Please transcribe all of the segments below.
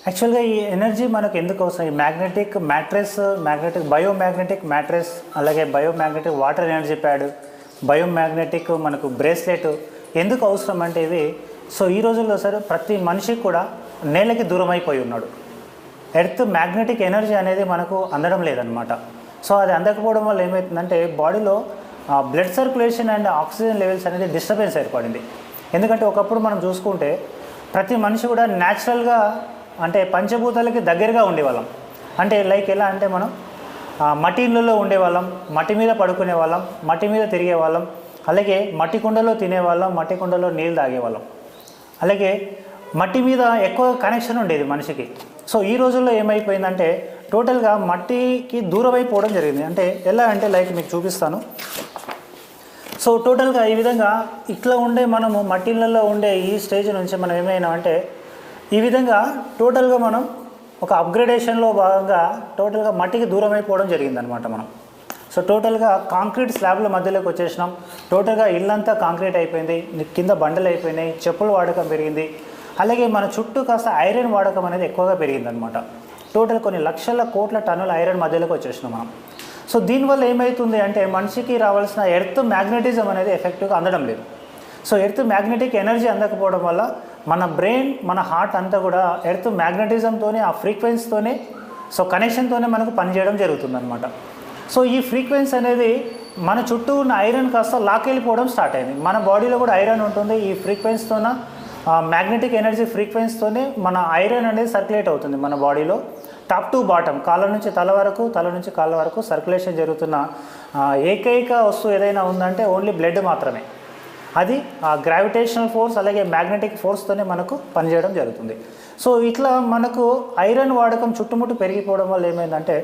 యాక్చువల్గా ఈ ఎనర్జీ మనకు ఎందుకు అవసరం? ఈ మ్యాగ్నెటిక్ మ్యాట్రెస్, మ్యాగ్నెటిక్ బయోమ్యాగ్నెటిక్ మ్యాట్రెస్, అలాగే బయోమ్యాగ్నెటిక్ వాటర్ ఎనర్జీ ప్యాడ్, బయోమ్యాగ్నెటిక్ మనకు బ్రేస్లెట్ ఎందుకు అవసరం అంటే ఇవి ఈ రోజుల్లో సార్ ప్రతి మనిషికి కూడా నేలకి దూరం అయిపోయి ఉన్నాడు. ఎర్త్ మ్యాగ్నెటిక్ ఎనర్జీ అనేది మనకు అందడం లేదనమాట. అది అందకపోవడం వల్ల ఏమవుతుందంటే బాడీలో blood circulation and oxygen levels అనేది డిస్టర్బెన్స్ ఏర్పడింది. ఎందుకంటే ఒకప్పుడు మనం చూసుకుంటే ప్రతి మనిషి కూడా న్యాచురల్గా అంటే పంచభూతాలకి దగ్గరగా ఉండేవాళ్ళం. అంటే లైక్ ఎలా అంటే మనం మట్టి ఇళ్ళల్లో ఉండేవాళ్ళం, మట్టి మీద పడుకునే వాళ్ళం, మట్టి మీద తిరిగే వాళ్ళం, అలాగే మట్టి కుండలో తినేవాళ్ళం, మట్టి కుండలో నీళ్ళు తాగేవాళ్ళం, అలాగే మట్టి మీద ఎక్కువ కనెక్షన్ ఉండేది మనిషికి. ఈ రోజుల్లో ఏమైపోయిందంటే టోటల్గా మట్టికి దూరం అయిపోవడం జరిగింది. అంటే ఎలా అంటే లైక్ మీకు చూపిస్తాను. టోటల్గా ఈ విధంగా ఇట్లా ఉండే మనము మట్టిళ్ళల్లో ఉండే ఈ స్టేజ్ నుంచి మనం ఏమైనా అంటే ఈ విధంగా టోటల్గా మనం ఒక అప్గ్రేడేషన్లో భాగంగా టోటల్గా మట్టికి దూరం అయిపోవడం జరిగిందనమాట మనం. టోటల్గా కాంక్రీట్ స్లాబ్ల మధ్యలోకి వచ్చేసినాం. టోటల్గా ఇల్లంతా కాంక్రీట్ అయిపోయింది, కింద బండలు అయిపోయినాయి, చెప్పుల వాడకం పెరిగింది, అలాగే మన చుట్టూ కాస్త ఐరన్ వాడకం అనేది ఎక్కువగా పెరిగిందనమాట. టోటల్ కొన్ని లక్షల కోట్ల టన్నుల ఐరన్ మధ్యలోకి వచ్చేసినాం మనం. దీనివల్ల ఏమవుతుంది అంటే మనిషికి రావాల్సిన ఎర్త్ మ్యాగ్నెటిజం అనేది ఎఫెక్టివ్గా అందడం లేదు. ఎర్త్ మ్యాగ్నెటిక్ ఎనర్జీ అందకపోవడం వల్ల మన బ్రెయిన్, మన హార్ట్ అంతా కూడా ఎర్త్ మ్యాగ్నెటిజంతోనే, ఆ ఫ్రీక్వెన్సీతోనే కనెక్షన్తోనే మనకు పనిచేయడం జరుగుతుందన్నమాట. ఈ ఫ్రీక్వెన్సీ అనేది మన చుట్టూ ఉన్న ఐరన్ కాస్త లాకెళ్ళిపోవడం స్టార్ట్ అయింది. మన బాడీలో కూడా ఐరన్ ఉంటుంది. ఈ ఫ్రీక్వెన్సీతోన మ్యాగ్నెటిక్ ఎనర్జీ ఫ్రీక్వెన్సీతోనే మన ఐరన్ అనేది సర్క్యులేట్ అవుతుంది మన బాడీలో. టాప్ టు బాటమ్, కాళ్ళ నుంచి తల వరకు, తల నుంచి కాళ్ళ వరకు సర్క్యులేషన్ జరుగుతున్న ఏకైక వస్తువు ఏదైనా ఉందంటే ఓన్లీ బ్లడ్ మాత్రమే. అది ఆ గ్రావిటేషనల్ ఫోర్స్ అలాగే మ్యాగ్నెటిక్ ఫోర్స్తోనే మనకు పనిచేయడం జరుగుతుంది. ఇట్లా మనకు ఐరన్ వాడకం చుట్టుముట్టు పెరిగిపోవడం వల్ల ఏమైందంటే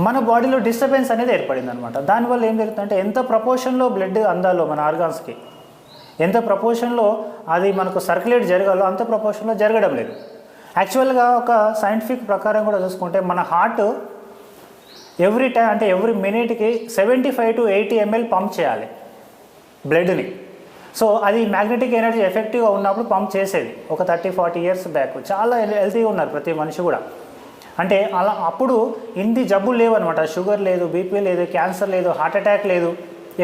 మన బాడీలో డిస్టర్బెన్స్ అనేది ఏర్పడింది అనమాట. దానివల్ల ఏం జరుగుతుందంటే ఎంత ప్రపోర్షన్లో బ్లడ్ అందాలో మన ఆర్గాన్స్కి, ఎంత ప్రపోర్షన్లో అది మనకు సర్క్యులేట్ జరగాలో అంత ప్రపోర్షన్లో జరగడం లేదు. యాక్చువల్గా ఒక సైంటిఫిక్ ప్రకారం కూడా చూసుకుంటే మన హార్ట్ ఎవ్రీ టైం అంటే ఎవ్రీ మినిట్కి 75 to 80 ml పంప్ చేయాలి బ్లడ్ని. అది మ్యాగ్నెటిక్ ఎనర్జీ ఎఫెక్టివ్గా ఉన్నప్పుడు పంప్ చేసేది ఒక 30-40 years బ్యాక్. చాలా హెల్తీగా ఉన్నారు ప్రతి మనిషి కూడా. అంటే అలా అప్పుడు ఇన్ని జబ్బులు లేవు అనమాట. షుగర్ లేదు, బీపీ లేదు, క్యాన్సర్ లేదు, హార్ట్ అటాక్ లేదు.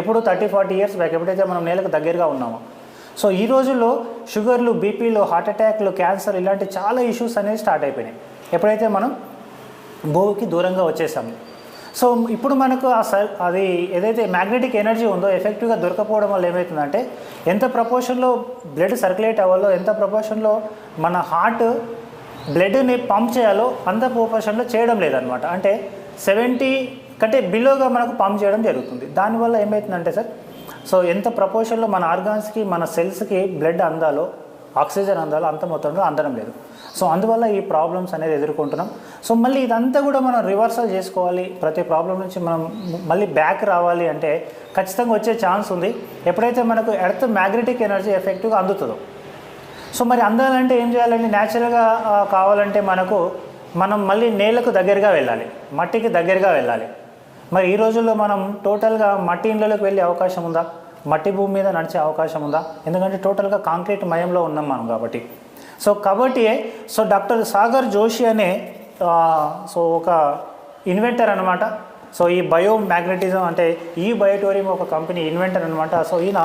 ఎప్పుడు 30-40 years బ్యాక్ ఎప్పుడైతే మనం నేలకు దగ్గరగా ఉన్నామో. ఈ రోజుల్లో షుగర్లు, బీపీలు, హార్ట్ అటాక్లు, క్యాన్సర్ ఇలాంటి చాలా ఇష్యూస్ అనేవి స్టార్ట్ అయిపోయినాయి ఎప్పుడైతే మనం భూమికి దూరంగా వచ్చేసాము. ఇప్పుడు మనకు అది ఏదైతే మ్యాగ్నెటిక్ ఎనర్జీ ఉందో ఎఫెక్టివ్గా దొరకపోవడం వల్ల ఏమవుతుందంటే ఎంత ప్రపోర్షన్లో బ్లడ్ సర్క్యులేట్ అవ్వాలో, ఎంత ప్రపోర్షన్లో మన హార్ట్ బ్లడ్ని పంప్ చేయాలో అంత ప్రపోర్షన్లో చేయడం లేదనమాట. అంటే 70 కంటే బిలోగా మనకు పంప్ చేయడం జరుగుతుంది. దానివల్ల ఏమవుతుందంటే సార్ ఎంత ప్రపోర్షన్లో మన ఆర్గాన్స్కి, మన సెల్స్కి బ్లడ్ అందాలో, ఆక్సిజన్ అందాలో అంత మొత్తంలో అందడం లేదు. అందువల్ల ఈ ప్రాబ్లమ్స్ అనేది ఎదుర్కొంటున్నాం. మళ్ళీ ఇదంతా కూడా మనం రివర్సల్ చేసుకోవాలి. ప్రతి ప్రాబ్లం నుంచి మనం మళ్ళీ బ్యాక్ రావాలి అంటే ఖచ్చితంగా వచ్చే ఛాన్స్ ఉంది ఎప్పుడైతే మనకు ఎర్త్ మ్యాగ్నెటిక్ ఎనర్జీ ఎఫెక్టివ్గా అందుతుందో. మరి అందాలంటే ఏం చేయాలంటే న్యాచురల్గా కావాలంటే మనం మళ్ళీ నేలకు దగ్గరగా వెళ్ళాలి, మట్టికి దగ్గరగా వెళ్ళాలి. మరి ఈ రోజుల్లో మనం టోటల్గా మట్టి ఇళ్ళలోకి వెళ్ళే అవకాశం ఉందా? మట్టి భూమి మీద నడిచే అవకాశం ఉందా? ఎందుకంటే టోటల్గా కాంక్రీట్ మయంలో ఉన్నాం మనం కాబట్టి. కాబట్టి డాక్టర్ సాగర్ జోషి అనే ఒక ఇన్వెంటర్ అనమాట. ఈ బయోమ్యాగ్నెటిజం అంటే ఈ బయోటోరియం ఒక కంపెనీ ఇన్వెంటర్ అనమాట. ఈయన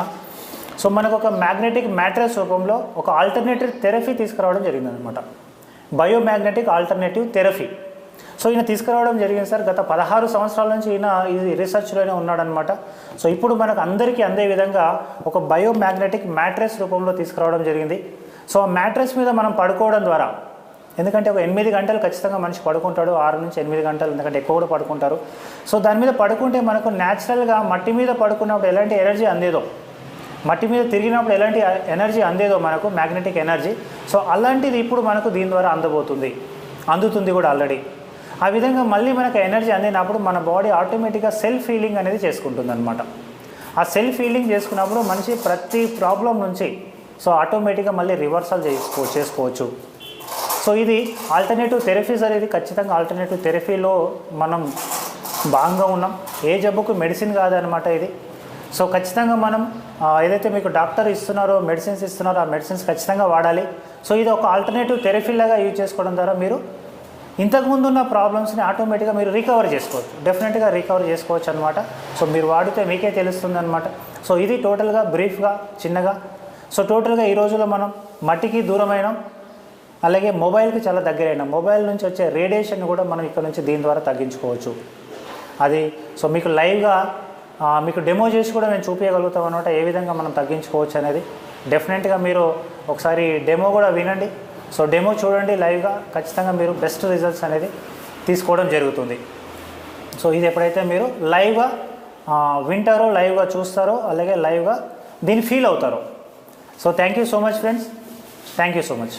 మనకు ఒక మ్యాగ్నెటిక్ మ్యాట్రెస్ రూపంలో ఒక ఆల్టర్నేటివ్ థెరపీ తీసుకురావడం జరిగిందనమాట. బయోమ్యాగ్నెటిక్ ఆల్టర్నేటివ్ థెరపీ. ఈయన తీసుకురావడం జరిగింది సార్. గత 16 సంవత్సరాల నుంచి ఈయన ఇది రీసెర్చ్లోనే ఉన్నాడనమాట. ఇప్పుడు మనకు అందరికీ అందే విధంగా ఒక బయోమ్యాగ్నెటిక్ మ్యాట్రెస్ రూపంలో తీసుకురావడం జరిగింది. ఆ మ్యాట్రెస్ మీద మనం పడుకోవడం ద్వారా, ఎందుకంటే ఒక 8 గంటలు ఖచ్చితంగా మనిషి పడుకుంటాడు, 6 నుంచి 8 గంటలు, ఎందుకంటే ఎక్కువ కూడా పడుకుంటారు. దాని మీద పడుకుంటే మనకు న్యాచురల్గా మట్టి మీద పడుకున్నప్పుడు ఎలాంటి ఎనర్జీ అందేదో, మట్టి మీద తిరిగినప్పుడు ఎలాంటి ఎనర్జీ అందేదో మనకు మ్యాగ్నెటిక్ ఎనర్జీ, అలాంటిది ఇప్పుడు మనకు దీని ద్వారా అందుతుంది కూడా ఆల్రెడీ. ఆ విధంగా మళ్ళీ మనకు ఎనర్జీ అందినప్పుడు మన బాడీ ఆటోమేటిక్గా సెల్ఫ్ హీలింగ్ అనేది చేసుకుంటుంది అనమాట. ఆ సెల్ఫ్ హీలింగ్ చేసుకున్నప్పుడు మనిషి ప్రతి ప్రాబ్లం నుంచి ఆటోమేటిక్గా మళ్ళీ రివర్సల్ చేసుకోవచ్చు. ఇది ఆల్టర్నేటివ్ థెరపీస్ అనేది ఖచ్చితంగా ఆల్టర్నేటివ్ థెరపీలో మనం భాగంగా ఉన్నాం. ఏ జబ్బుకు మెడిసిన్ కాదనమాట ఇది. సో ఖచ్చితంగా మనం ఏదైతే మీకు డాక్టర్ ఇస్తున్నారో మెడిసిన్స్ ఇస్తున్నారో ఆ మెడిసిన్స్ ఖచ్చితంగా వాడాలి. సో ఇది ఒక ఆల్టర్నేటివ్ థెరపీలాగా యూజ్ చేసుకోవడం ద్వారా మీరు ఇంతకుముందు ఉన్న ప్రాబ్లమ్స్ని ఆటోమేటిక్గా మీరు రికవర్ చేసుకోవచ్చు, డెఫినెట్గా రికవర్ చేసుకోవచ్చు అనమాట. సో మీరు వాడితే మీకే తెలుస్తుంది అనమాట. సో ఇది టోటల్గా బ్రీఫ్గా చిన్నగా. సో టోటల్గా ఈ రోజుల్లో మనం మట్టికి దూరమైన, అలాగే మొబైల్కి చాలా దగ్గరైన, మొబైల్ నుంచి వచ్చే రేడియేషన్ కూడా మనం ఇక్కడ నుంచి దీని ద్వారా తగ్గించుకోవచ్చు. అది సో మీకు లైవ్గా మీకు డెమో చేసి కూడా మేము చూపించగలుగుతాం అనమాట, ఏ విధంగా మనం తగ్గించుకోవచ్చు అనేది. డెఫినెట్గా మీరు ఒకసారి డెమో కూడా వినండి. సో డెమో చూడండి లైవ్గా, ఖచ్చితంగా మీరు బెస్ట్ రిజల్ట్స్ అనేది తీసుకోవడం జరుగుతుంది. సో ఇది ఎప్పుడైతే మీరు లైవ్గా వింటారో, లైవ్గా చూస్తారో, అలాగే లైవ్గా దీన్ని ఫీల్ అవుతారో. So thank you so much friends, thank you so much.